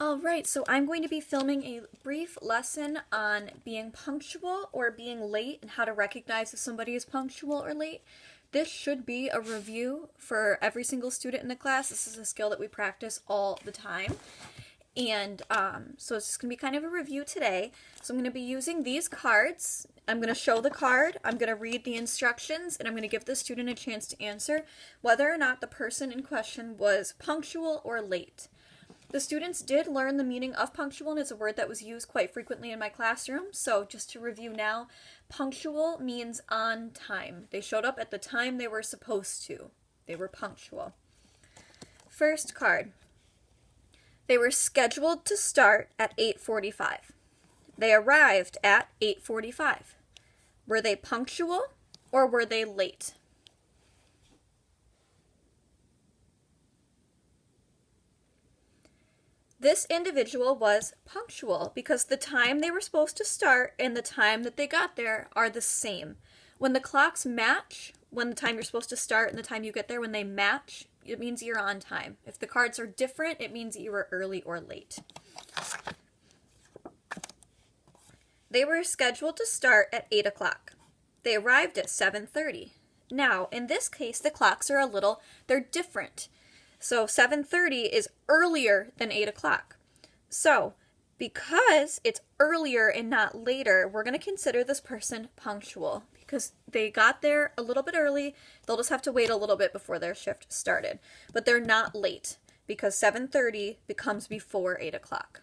Alright, so I'm going to be filming a brief lesson on being punctual or being late and how to recognize if somebody is punctual or late. This should be a review for every single student in the class. This is a skill that we practice all the time. And so it's just going to be kind of a review today. So I'm going to be using these cards. I'm going to show the card, I'm going to read the instructions, and I'm going to give the student a chance to answer whether or not the person in question was punctual or late. The students did learn the meaning of punctual, and it's a word that was used quite frequently in my classroom. So just to review now, punctual means on time. They showed up at the time they were supposed to. They were punctual. First card. They were scheduled to start at 8:45. They arrived at 8:45. Were they punctual or were they late? This individual was punctual because the time they were supposed to start and the time that they got there are the same. When the clocks match, when the time you're supposed to start and the time you get there, when they match, it means you're on time. If the cards are different, it means you were early or late. They were scheduled to start at 8 o'clock. They arrived at 7:30. Now, in this case, the clocks are they're different. So 7:30 is earlier than 8 o'clock. So because it's earlier and not later, we're going to consider this person punctual because they got there a little bit early. They'll just have to wait a little bit before their shift started. But they're not late because 7:30 becomes before 8 o'clock.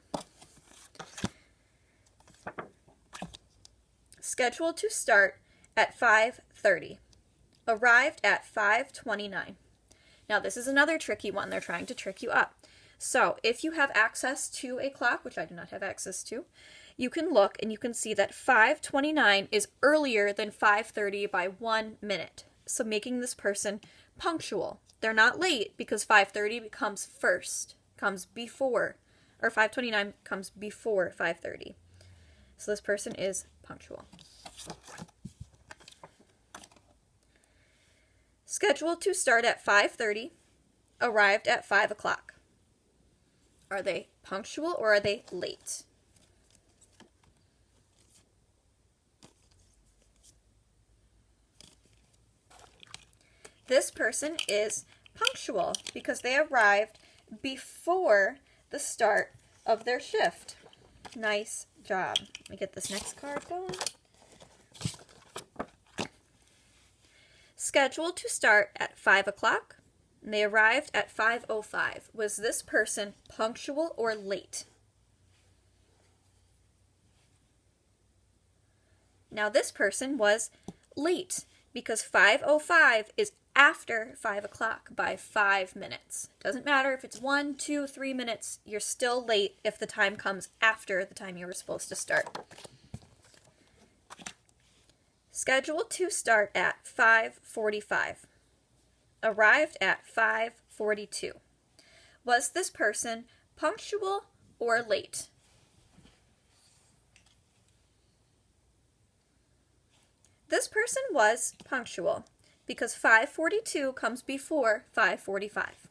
Scheduled to start at 5:30. Arrived at 5:29. Now, this is another tricky one. They're trying to trick you up. So, if you have access to a clock, which I do not have access to, you can look and you can see that 5:29 is earlier than 5:30 by 1 minute. So, making this person punctual. They're not late because 5:30 comes before, or 5:29 comes before 5:30. So, this person is punctual. Scheduled to start at 5:30, arrived at 5 o'clock. Are they punctual or are they late? This person is punctual because they arrived before the start of their shift. Nice job. Let me get this next card going. Scheduled to start at 5 o'clock. They arrived at 5:05. Was this person punctual or late? Now this person was late because 5:05 is after 5 o'clock by 5 minutes. Doesn't matter if it's 1, 2, 3 minutes, you're still late if the time comes after the time you were supposed to start. Scheduled to start at 5:45. Arrived at 5:42. Was this person punctual or late? This person was punctual because 5:42 comes before 5:45.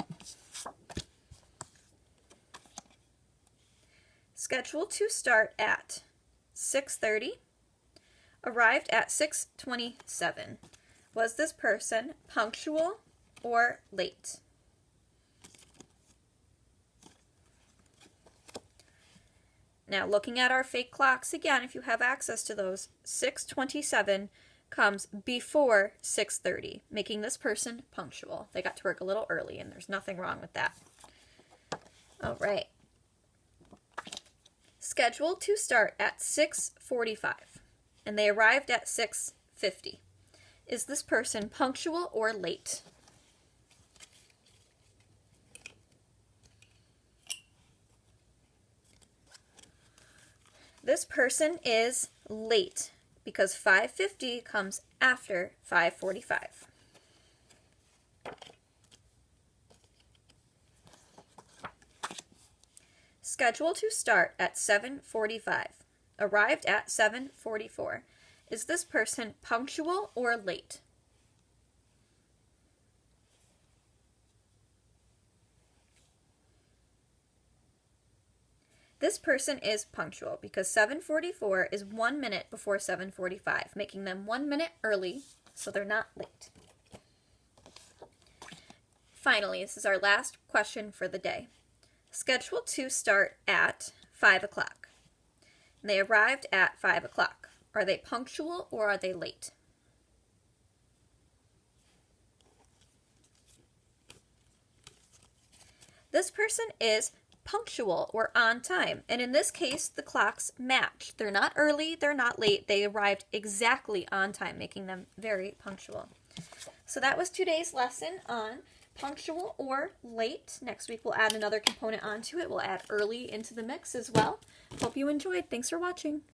Scheduled to start at 6:30. Arrived at 6:27. Was this person punctual or late? Now, looking at our fake clocks again, if you have access to those, 6:27 comes before 6:30, making this person punctual. They got to work a little early, and there's nothing wrong with that. All right. Scheduled to start at 6:45. And they arrived at 6:50. Is this person punctual or late? This person is late because 5:50 comes after 5:45. Scheduled to start at 7:45. Arrived at 7:44. Is this person punctual or late? This person is punctual because 7:44 is 1 minute before 7:45, making them 1 minute early, so they're not late. Finally, this is our last question for the day. Scheduled to start at 5 o'clock. And they arrived at 5 o'clock. Are they punctual or are they late? This person is punctual or on time. And in this case, the clocks match. They're not early, they're not late. They arrived exactly on time, making them very punctual. So that was today's lesson on punctual or late. Next week we'll add another component onto it. We'll add early into the mix as well. Hope you enjoyed. Thanks for watching.